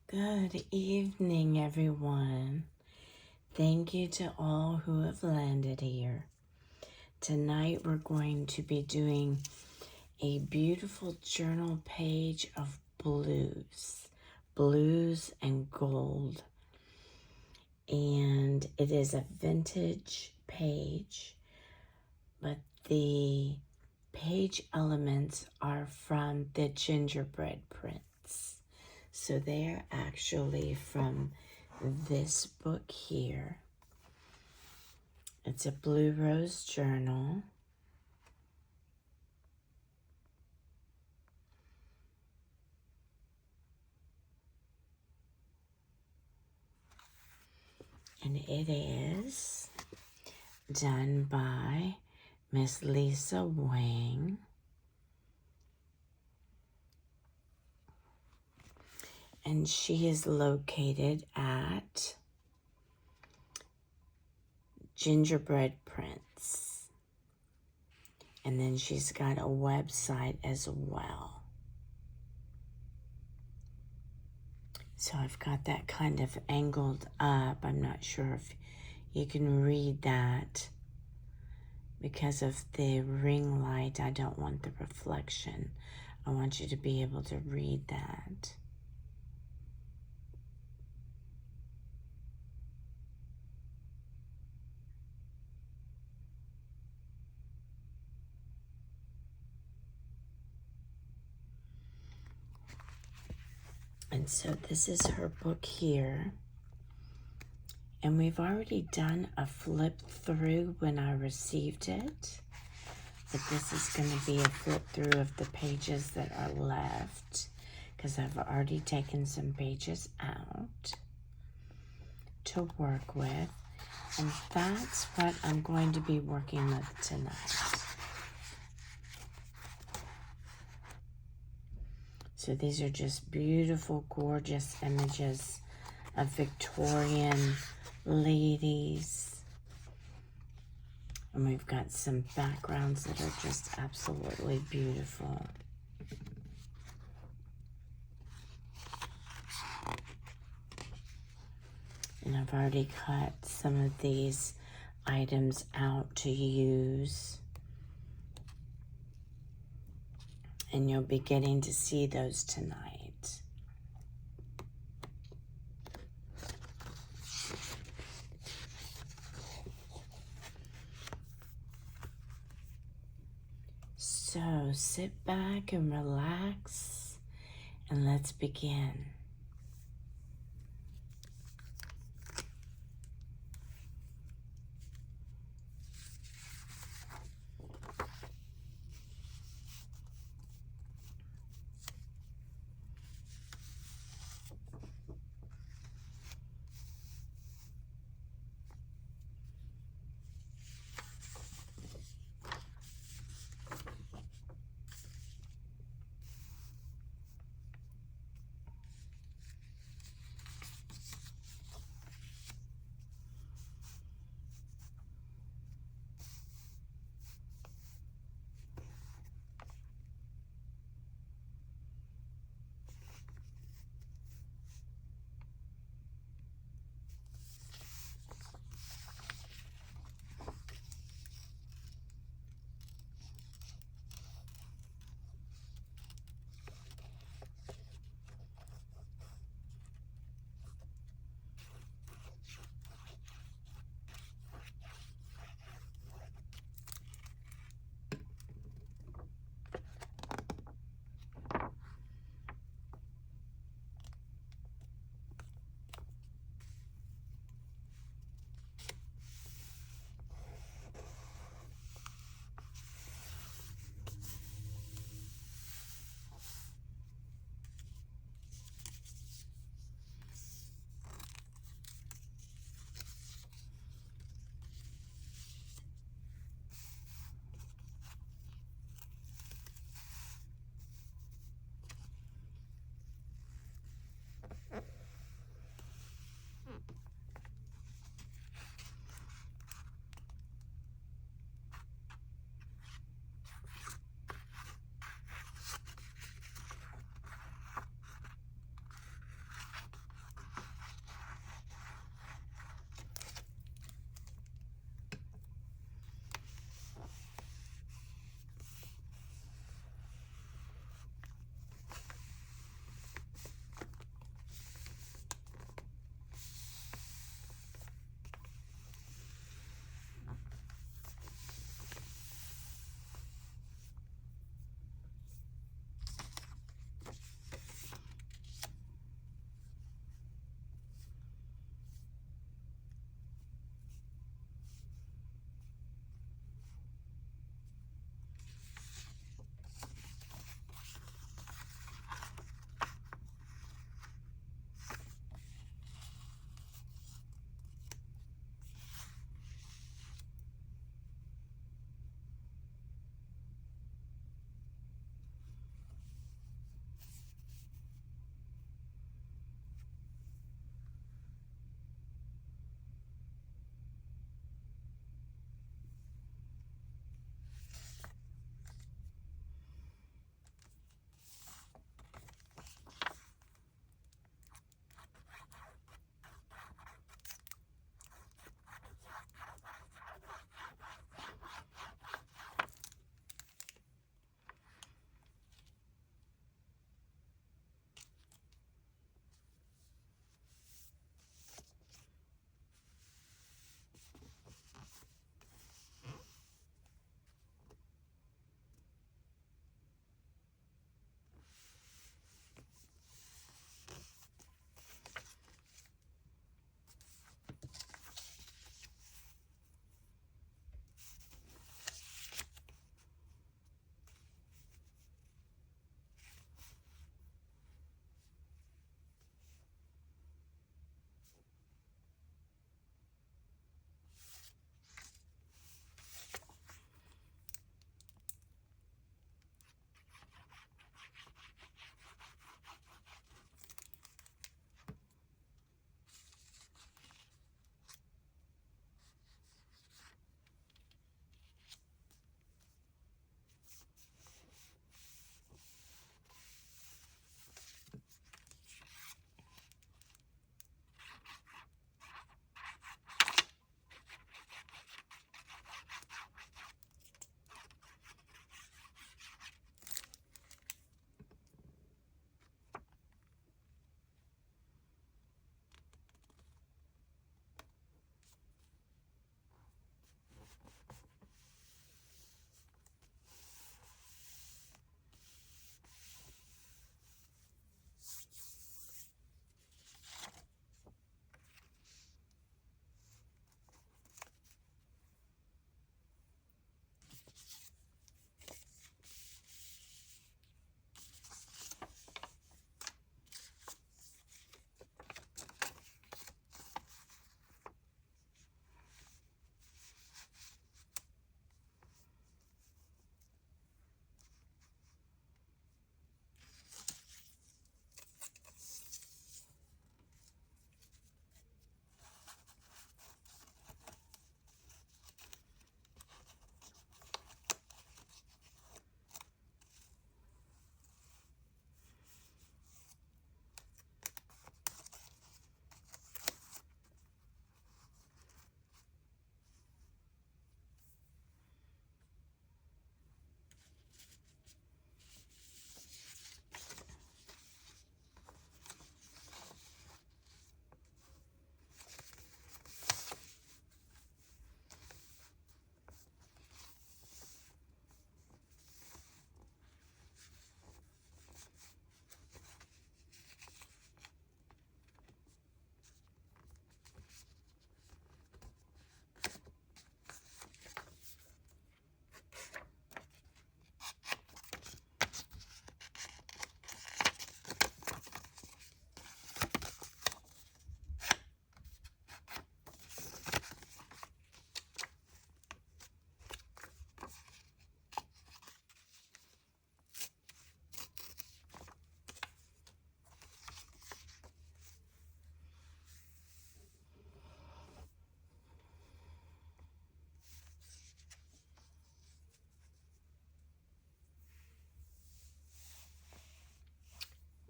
Good evening, everyone. Thank you to all who have landed here. Tonight we're going to be doing a beautiful journal page of blues and gold. And it is a vintage page, but the page elements are from the gingerbread prints. So they're actually from this book here. It's a Blue Rose journal. And it is done by Miss Lisa Wang. And she is located at Gingerbread Prints. And then she's got a website as well. So I've got that kind of angled up. I'm not sure if you can read that. Because of the ring light, I don't want the reflection. I want you to be able to read that. And so this is her book here. And we've already done a flip through when I received it. But this is going to be a flip through of the pages that are left, because I've already taken some pages out to work with. And that's what I'm going to be working with tonight. So these are just beautiful, gorgeous images of Victorian ladies. And we've got some backgrounds that are just absolutely beautiful. And I've already cut some of these items out to use. And you'll be getting to see those tonight. So sit back and relax, and let's begin.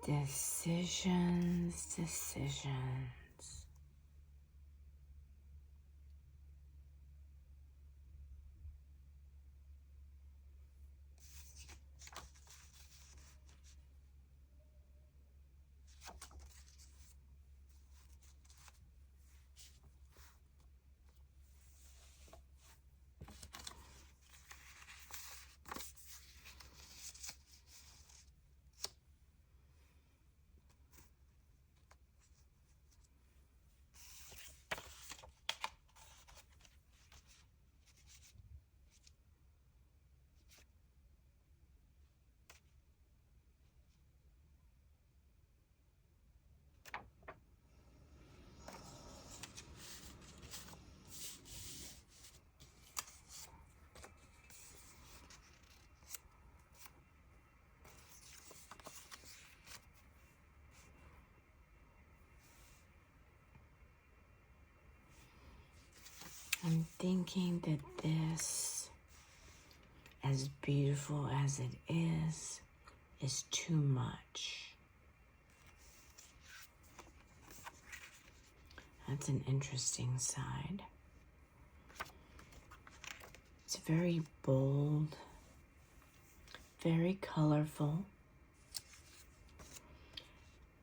Decisions, decisions. I'm thinking that this, as beautiful as it is too much. That's an interesting side. It's very bold, very colorful,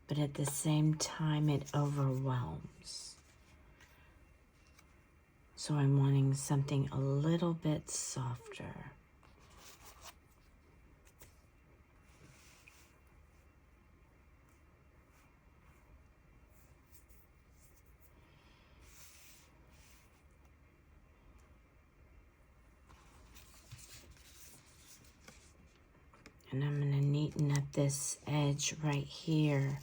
but at the same time it overwhelms. So I'm wanting something a little bit softer. And I'm going to neaten up this edge right here.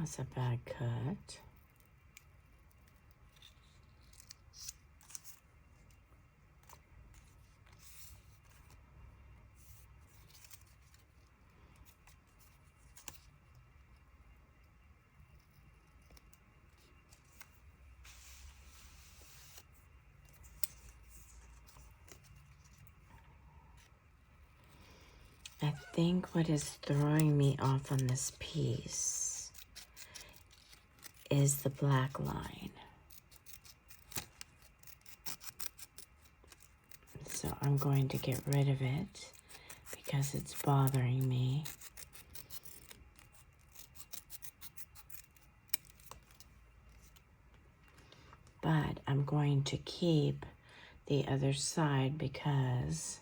was a bad cut. I think what is throwing me off on this piece is the black line. So I'm going to get rid of it because it's bothering me. But I'm going to keep the other side because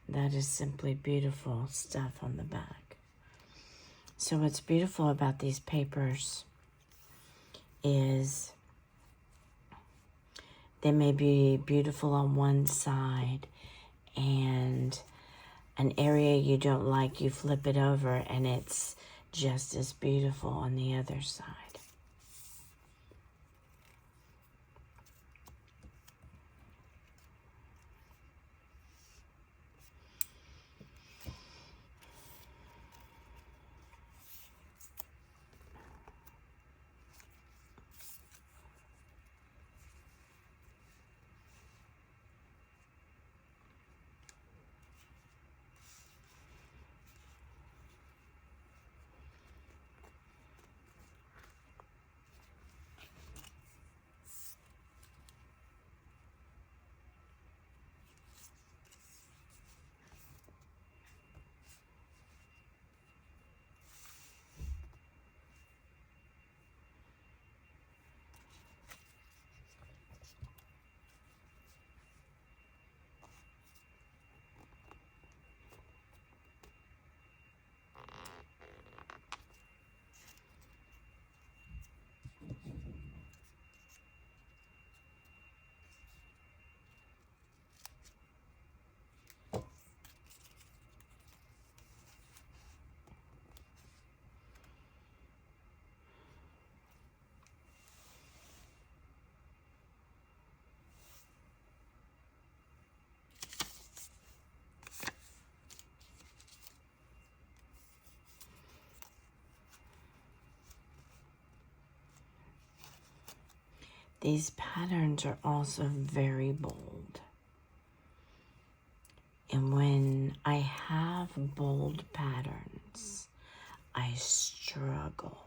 that is simply beautiful stuff on the back. So what's beautiful about these papers is they may be beautiful on one side, and an area you don't like, you flip it over and it's just as beautiful on the other side. These patterns are also very bold. And when I have bold patterns, I struggle.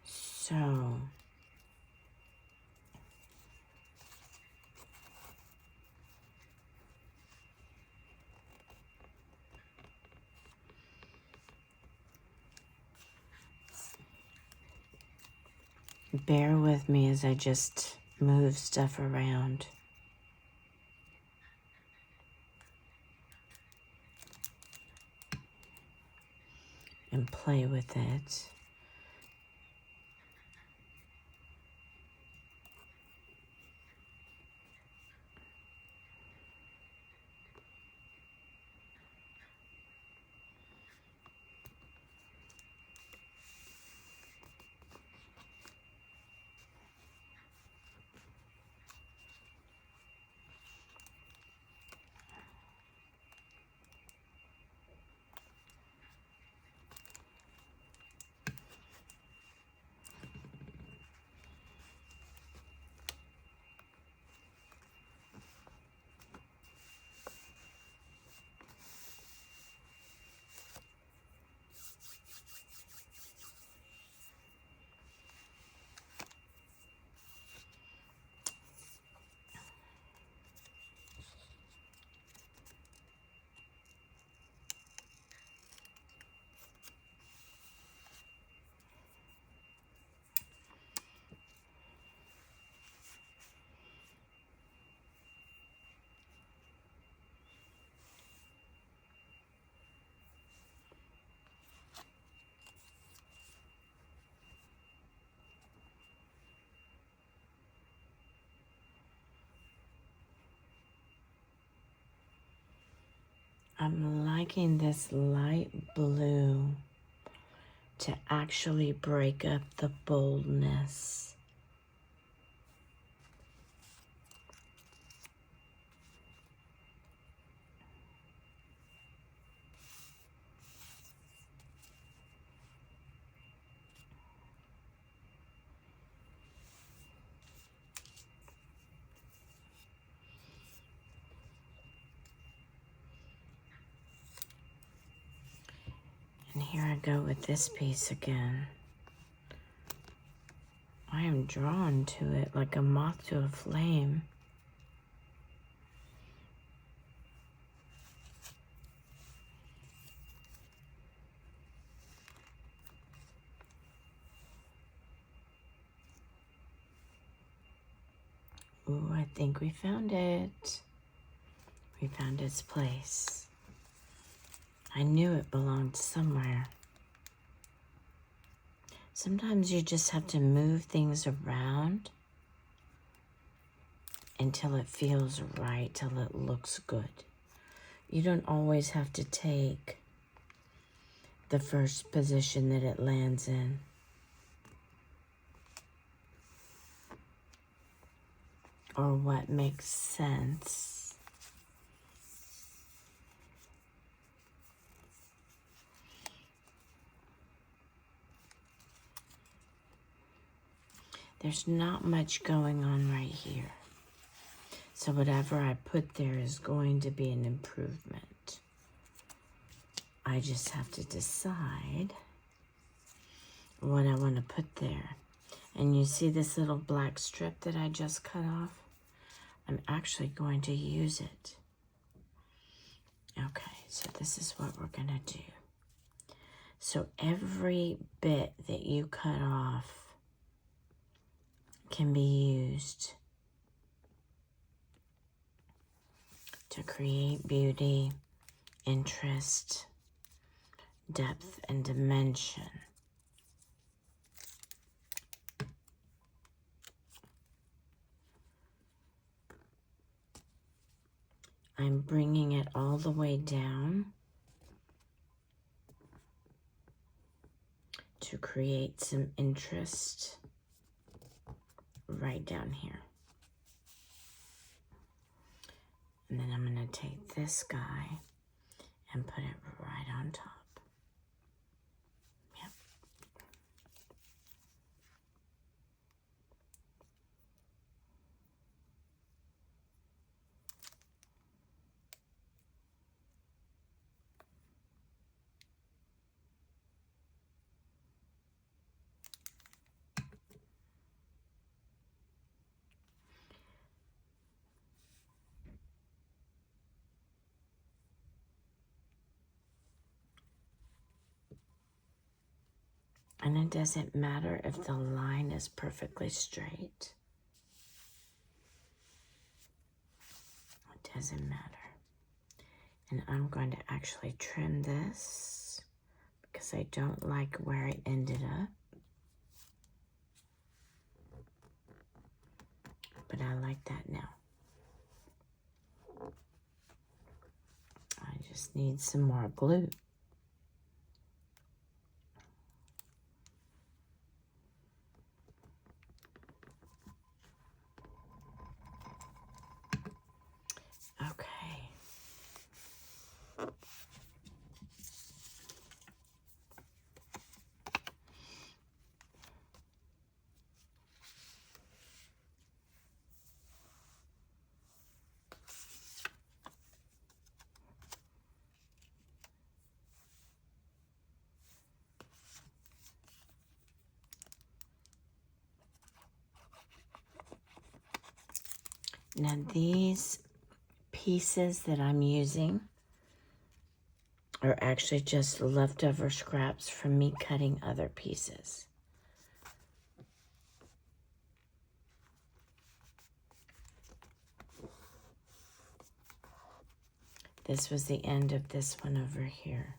So bear with me as I just move stuff around. And play with it. I'm liking this light blue to actually break up the boldness. And here I go with this piece again. I am drawn to it like a moth to a flame. Ooh, I think we found it. We found its place. I knew it belonged somewhere. Sometimes you just have to move things around until it feels right, till it looks good. You don't always have to take the first position that it lands in. Or what makes sense. There's not much going on right here. So whatever I put there is going to be an improvement. I just have to decide what I want to put there. And you see this little black strip that I just cut off? I'm actually going to use it. Okay, so this is what we're going to do. So every bit that you cut off can be used to create beauty, interest, depth, and dimension. I'm bringing it all the way down to create some interest right down here. And then I'm going to take this guy and put it right on top. Yep. And it doesn't matter if the line is perfectly straight. It doesn't matter. And I'm going to actually trim this because I don't like where it ended up. But I like that now. I just need some more glue. Okay. Now these pieces that I'm using are actually just leftover scraps from me cutting other pieces. This was the end of this one over here.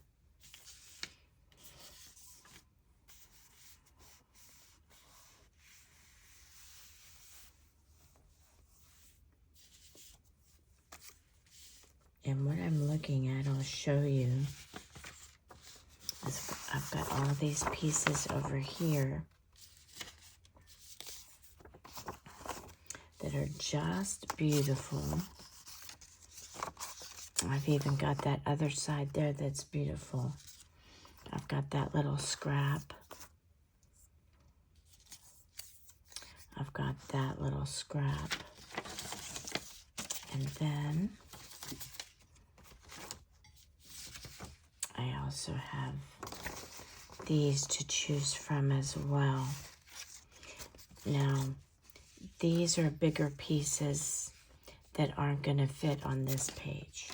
And what I'm looking at, I'll show you. I've got all these pieces over here that are just beautiful. I've even got that other side there that's beautiful. I've got that little scrap. I've got that little scrap. And then I also have these to choose from as well. Now, these are bigger pieces that aren't going to fit on this page.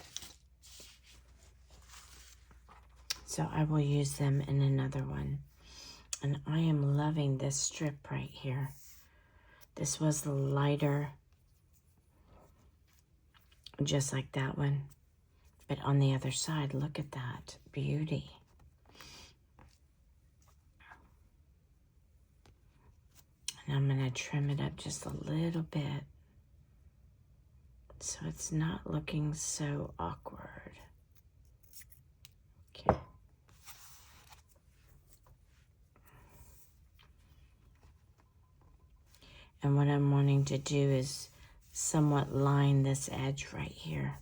So I will use them in another one. And I am loving this strip right here. This was the lighter, just like that one. But on the other side, look at that beauty. And I'm going to trim it up just a little bit so it's not looking so awkward. Okay. And what I'm wanting to do is somewhat line this edge right here.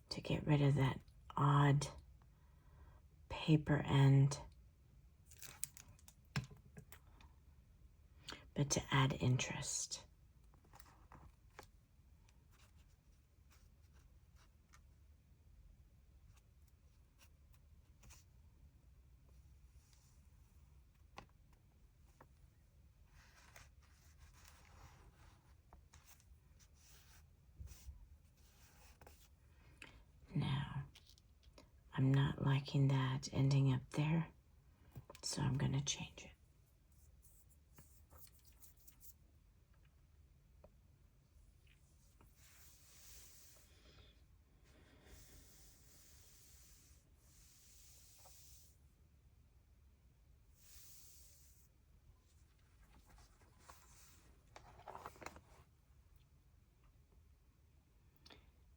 To get rid of that odd paper end. But to add interest. Now, I'm not liking that ending up there, so I'm going to change it.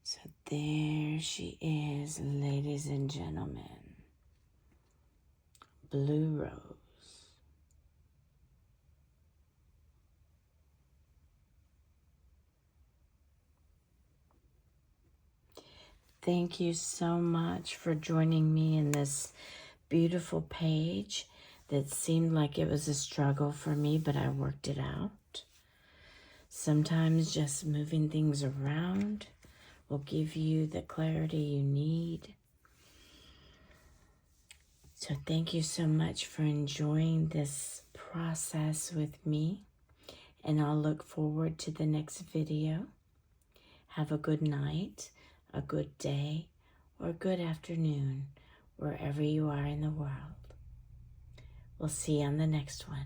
So there she is, ladies and gentlemen. Blue Rose. Thank you so much for joining me in this beautiful page that seemed like it was a struggle for me, but I worked it out. Sometimes just moving things around will give you the clarity you need. So thank you so much for enjoying this process with me, and I'll look forward to the next video. Have a good night, a good day, or a good afternoon, wherever you are in the world. We'll see you on the next one.